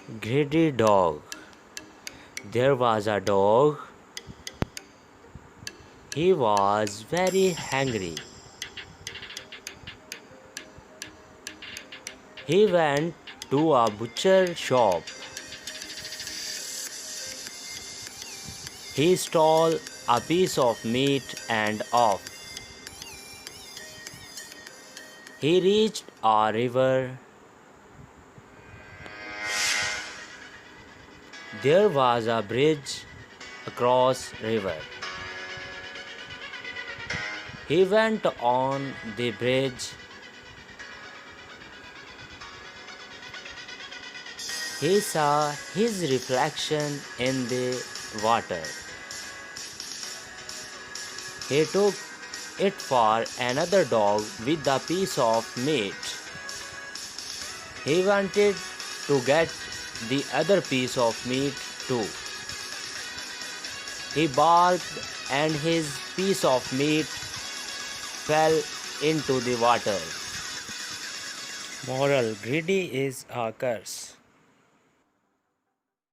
Greedy dog. There was a dog. He was very hungry. He went to a butcher shop. He stole a piece of meat and off. He reached a river. There was a bridge across river. He went on the bridge. He saw his reflection in the water. He took it for another dog with a piece of meat. He wanted to get the other piece of meat too. He barked and his piece of meat fell into the water. Moral: greedy is a curse.